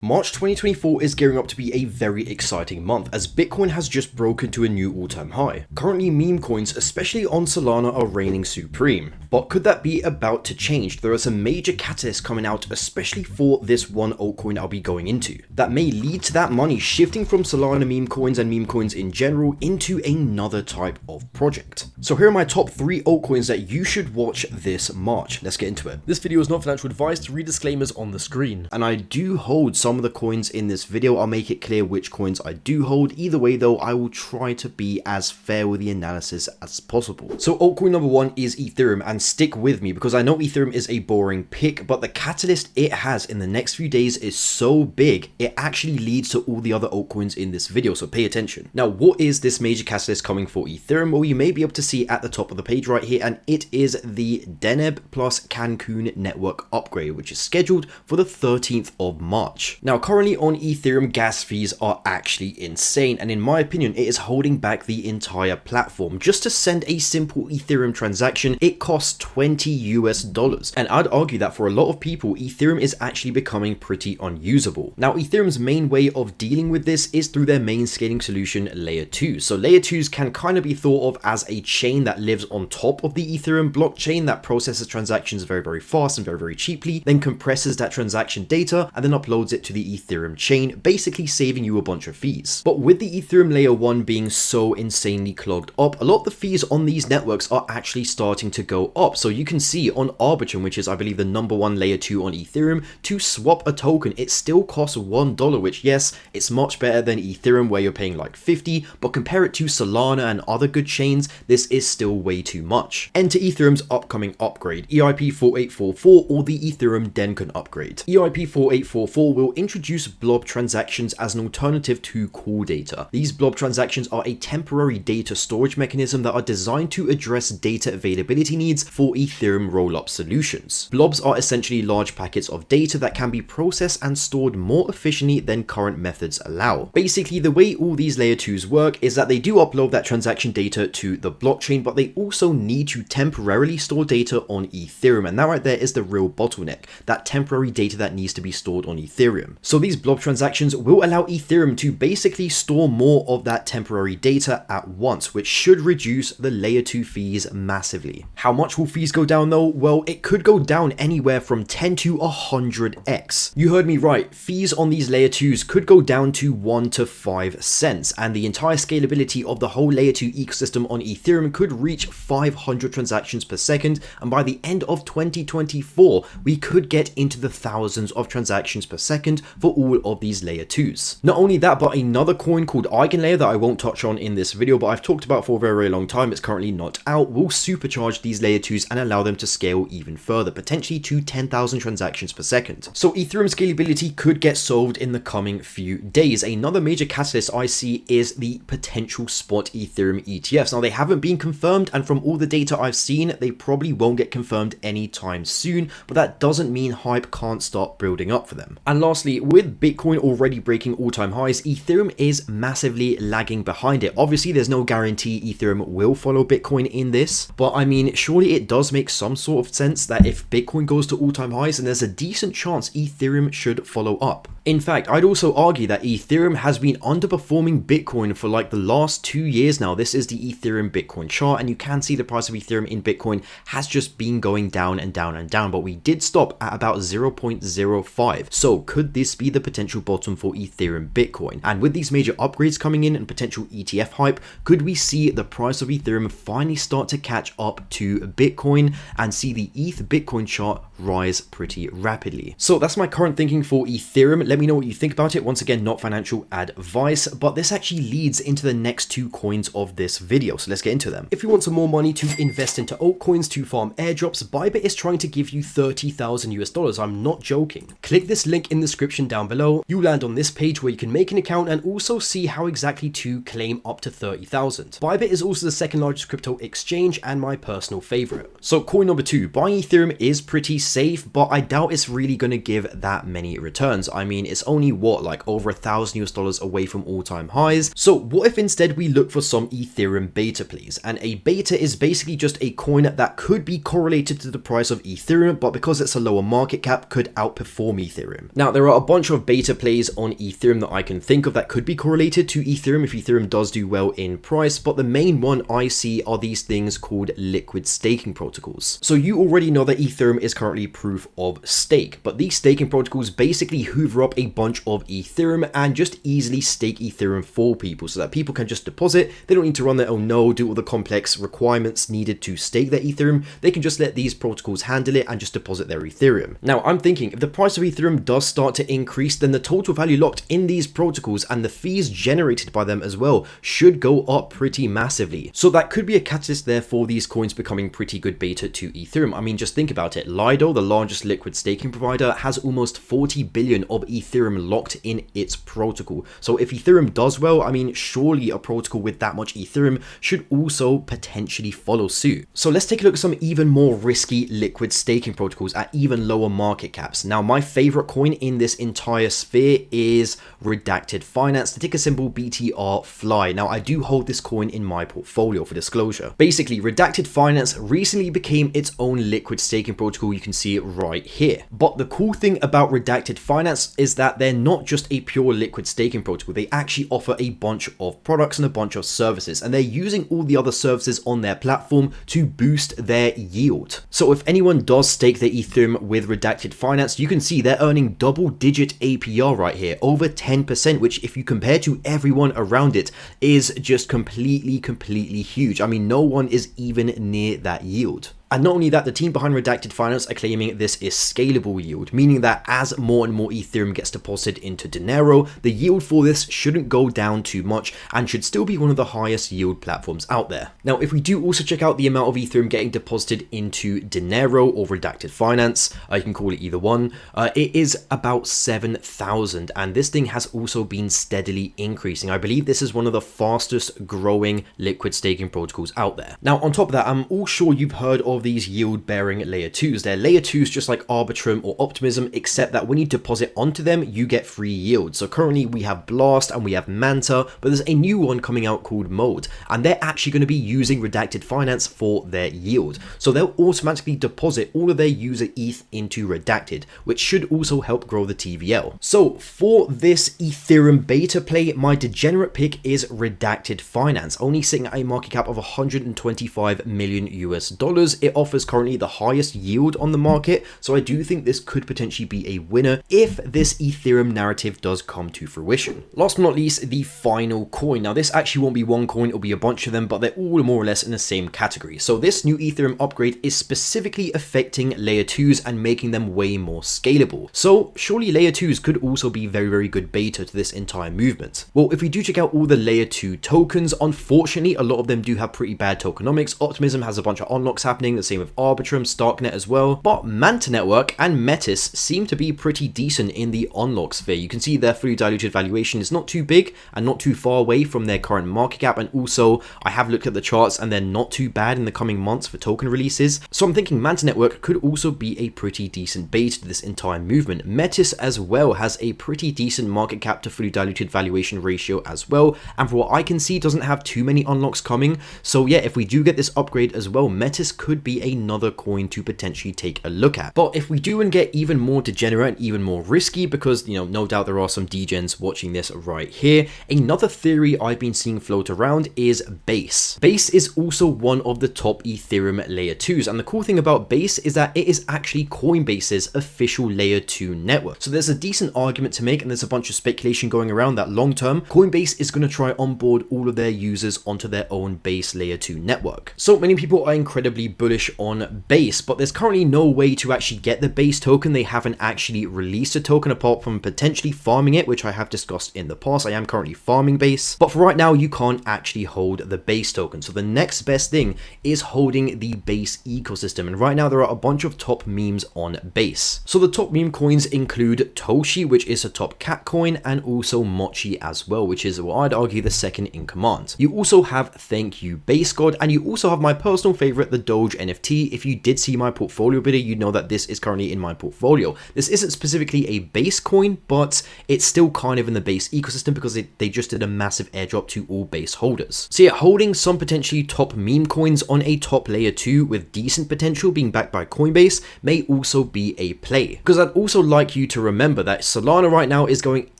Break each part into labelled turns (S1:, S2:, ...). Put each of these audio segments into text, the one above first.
S1: March 2024 is gearing up to be a very exciting month as Bitcoin has just broken to a new all-time high. Currently, meme coins, especially on Solana, are reigning supreme. But could that be about to change? There are some major catalysts coming out, especially for this one altcoin I'll be going into, that may lead to that money shifting from Solana meme coins and meme coins in general into another type of project. So here are my top 3 altcoins that you should watch this March. Let's get into it. This video is not financial advice, read disclaimers on the screen. And I do hold some of the coins in this video. I'll make it clear which coins I do hold. Either way though, I will try to be as fair with the analysis as possible. So altcoin number 1 is Ethereum, and stick with me because I know Ethereum is a boring pick, but the catalyst it has in the next few days is so big, it actually leads to all the other altcoins in this video, so pay attention. Now, what is this major catalyst coming for Ethereum? Well, you may be able to see at the top of the page right here, and it is the Deneb plus Cancun network upgrade, which is scheduled for the 13th of March. Now, currently on Ethereum, gas fees are actually insane, and in my opinion, it is holding back the entire platform. Just to send a simple Ethereum transaction, it costs $20 US, and I'd argue that for a lot of people, Ethereum is actually becoming pretty unusable. Now, Ethereum's main way of dealing with this is through their main scaling solution, Layer 2. So Layer 2s can kind of be thought of as a chain that lives on top of the Ethereum blockchain that processes transactions very fast and very cheaply, then compresses that transaction data and then uploads it to the Ethereum chain, basically saving you a bunch of fees. But with the Ethereum layer 1 being so insanely clogged up, a lot of the fees on these networks are actually starting to go up. So you can see on Arbitrum, which is I believe the #1 layer 2 on Ethereum, to swap a token, it still costs $1, which yes, it's much better than Ethereum where you're paying like 50, but compare it to Solana and other good chains, this is still way too much. Enter Ethereum's upcoming upgrade, EIP 4844, or the Ethereum Denken upgrade. EIP 4844 will introduce blob transactions as an alternative to call data. These blob transactions are a temporary data storage mechanism that are designed to address data availability needs for Ethereum rollup solutions. Blobs are essentially large packets of data that can be processed and stored more efficiently than current methods allow. Basically, the way all these layer 2s work is that they do upload that transaction data to the blockchain, but they also need to temporarily store data on Ethereum, and that right there is the real bottleneck, that temporary data that needs to be stored on Ethereum. So these blob transactions will allow Ethereum to basically store more of that temporary data at once, which should reduce the layer 2 fees massively. How much will fees go down though? Well, it could go down anywhere from 10 to 100x. You heard me right, fees on these layer 2s could go down to 1 to 5 cents, and the entire scalability of the whole layer 2 ecosystem on Ethereum could reach 500 transactions per second, and by the end of 2024, we could get into the thousands of transactions per second for all of these layer 2s. Not only that, but another coin called Eigenlayer that I won't touch on in this video, but I've talked about for a very long time, it's currently not out, will supercharge these layer 2s and allow them to scale even further, potentially to 10,000 transactions per second. So Ethereum scalability could get solved in the coming few days. Another major catalyst I see is the potential spot Ethereum ETFs. Now, they haven't been confirmed, and from all the data I've seen, they probably won't get confirmed anytime soon, but that doesn't mean hype can't start building up for them. And lastly, with Bitcoin already breaking all-time highs, Ethereum is massively lagging behind it. Obviously, there's no guarantee Ethereum will follow Bitcoin in this, but I mean, surely it does make some sort of sense that if Bitcoin goes to all-time highs, then there's a decent chance Ethereum should follow up. In fact, I'd also argue that Ethereum has been underperforming Bitcoin for like the last 2 years now. This is the Ethereum Bitcoin chart, and you can see the price of Ethereum in Bitcoin has just been going down and down and down, but we did stop at about 0.05. So could this be the potential bottom for Ethereum Bitcoin? And with these major upgrades coming in and potential ETF hype, could we see the price of Ethereum finally start to catch up to Bitcoin and see the ETH Bitcoin chart rise pretty rapidly? So that's my current thinking for Ethereum. Let me know what you think about it. Once again, not financial advice, but this actually leads into the next 2 coins of this video. So let's get into them. If you want some more money to invest into altcoins to farm airdrops, Bybit is trying to give you $30,000 US. I'm not joking. Click this link in the description down below. You land on this page where you can make an account and also see how exactly to claim up to 30,000. Bybit is also the 2nd largest crypto exchange and my personal favorite. So coin number 2, buying Ethereum is pretty safe, but I doubt it's really going to give that many returns. I mean, it's only what, like over $1,000 US away from all-time highs. So what if instead we look for some Ethereum beta plays? And a beta is basically just a coin that could be correlated to the price of Ethereum, but because it's a lower market cap, could outperform Ethereum. Now, there are a bunch of beta plays on Ethereum that I can think of that could be correlated to Ethereum if Ethereum does do well in price, but the main one I see are these things called liquid staking protocols. So you already know that Ethereum is currently proof of stake, but these staking protocols basically hoover up a bunch of Ethereum and just easily stake Ethereum for people so that people can just deposit. They don't need to run their own node, do all the complex requirements needed to stake their Ethereum. They can just let these protocols handle it and just deposit their Ethereum. Now I'm thinking if the price of Ethereum does start to increase, then the total value locked in these protocols and the fees generated by them as well should go up pretty massively. So that could be a catalyst there for these coins becoming pretty good beta to Ethereum. I mean, just think about it. Lido, the largest liquid staking provider, has almost 40 billion of Ethereum locked in its protocol. So if Ethereum does well, I mean, surely a protocol with that much Ethereum should also potentially follow suit. So let's take a look at some even more risky liquid staking protocols at even lower market caps. Now, my favorite coin in this entire sphere is Redacted Finance, the ticker symbol BTRFLY. Now, I do hold this coin in my portfolio for disclosure. Basically, Redacted Finance recently became its own liquid staking protocol. You can see it right here. But the cool thing about Redacted Finance is that they're not just a pure liquid staking protocol. They actually offer a bunch of products and a bunch of services, and they're using all the other services on their platform to boost their yield. So if anyone does stake their Ethereum with Redacted Finance, you can see they're earning double-digit APR right here, over 10%, which if you compare to everyone around it is just completely huge. I mean, no one is even near that yield. And not only that, the team behind Redacted Finance are claiming this is scalable yield, meaning that as more and more Ethereum gets deposited into Dinero, the yield for this shouldn't go down too much and should still be one of the highest yield platforms out there. Now, if we do also check out the amount of Ethereum getting deposited into Dinero or Redacted Finance, you can call it either one, it is about 7,000, and this thing has also been steadily increasing. I believe this is one of the fastest growing liquid staking protocols out there. Now, on top of that, I'm all sure you've heard of these yield bearing layer 2s. They're layer 2s just like Arbitrum or Optimism, except that when you deposit onto them, you get free yield. So currently we have Blast and we have Manta, but there's a new one coming out called Mode, and they're actually going to be using Redacted Finance for their yield. So they'll automatically deposit all of their user ETH into Redacted, which should also help grow the TVL. So for this Ethereum beta play, my degenerate pick is Redacted Finance, only sitting at a market cap of 125 million US dollars. It offers currently the highest yield on the market, so I do think this could potentially be a winner if this Ethereum narrative does come to fruition. Last but not least, the final coin. Now, this actually won't be one coin, it'll be a bunch of them, but they're all more or less in the same category. So this new Ethereum upgrade is specifically affecting layer 2s and making them way more scalable. So surely layer 2s could also be very good beta to this entire movement. Well, if we do check out all the layer 2 tokens, unfortunately, a lot of them do have pretty bad tokenomics. Optimism has a bunch of unlocks happening, the same with Arbitrum, Starknet as well, but Manta Network and Metis seem to be pretty decent in the unlock sphere. You can see their fully diluted valuation is not too big and not too far away from their current market cap, and also I have looked at the charts and they're not too bad in the coming months for token releases. So I'm thinking Manta Network could also be a pretty decent bait to this entire movement. Metis as well has a pretty decent market cap to fully diluted valuation ratio as well, and for what I can see doesn't have too many unlocks coming. So yeah, if we do get this upgrade as well, Metis could be another coin to potentially take a look at. But if we do and get even more degenerate and even more risky, because no doubt there are some degens watching this right here, another theory I've been seeing float around is Base. Base is also one of the top Ethereum layer 2s, and the cool thing about Base is that it is actually Coinbase's official layer 2 network. So there's a decent argument to make, and there's a bunch of speculation going around that long term Coinbase is going to try onboard all of their users onto their own Base layer 2 network. So many people are incredibly bullish on Base, but there's currently no way to actually get the Base token. They haven't actually released a token apart from potentially farming it, which I have discussed in the past. I am currently farming Base, but for right now you can't actually hold the Base token. So the next best thing is holding the Base ecosystem, and right now there are a bunch of top memes on Base. So the top meme coins include Toshi, which is a top cat coin, and also Mochi as well, which is what I'd argue the second in command. You also have Thank You Base God, and you also have my personal favorite, the Doge NFT. If you did see my portfolio video, you know that this is currently in my portfolio. This isn't specifically a base coin, but it's still kind of in the base ecosystem because they just did a massive airdrop to all base holders. So yeah, holding some potentially top meme coins on a top layer 2 with decent potential being backed by Coinbase may also be a play. Because I'd also like you to remember that Solana right now is going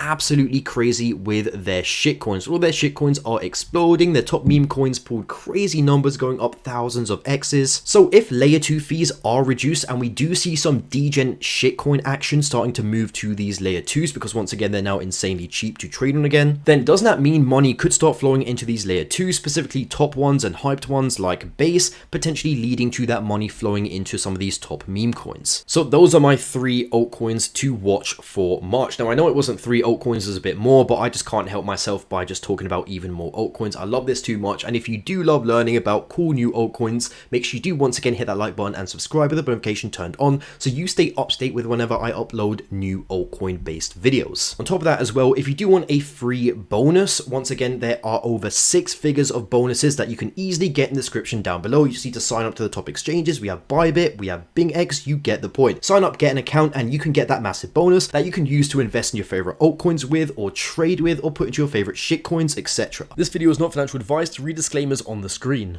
S1: absolutely crazy with their shitcoins. All their shitcoins are exploding. Their top meme coins pulled crazy numbers, going up thousands of X's. So if layer 2 fees are reduced and we do see some degen shitcoin action starting to move to these layer 2s, because once again they're now insanely cheap to trade on again, then doesn't that mean money could start flowing into these layer 2s, specifically top ones and hyped ones like Base, potentially leading to that money flowing into some of these top meme coins? So those are my 3 altcoins to watch for March. Now I know it wasn't 3 altcoins, there's a bit more, but I just can't help myself by just talking about even more altcoins. I love this too much, and if you do love learning about cool new altcoins, make sure you do once again hit that like button and subscribe with the notification turned on so you stay up to date with whenever I upload new altcoin based videos. On top of that as well, if you do want a free bonus, once again there are over 6 figures of bonuses that you can easily get in the description down below. You just need to sign up to the top exchanges. We have Bybit, we have BingX, you get the point. Sign up, get an account, and you can get that massive bonus that you can use to invest in your favorite altcoins with, or trade with, or put into your favorite shitcoins, etc. This video is not financial advice. To read disclaimers on the screen.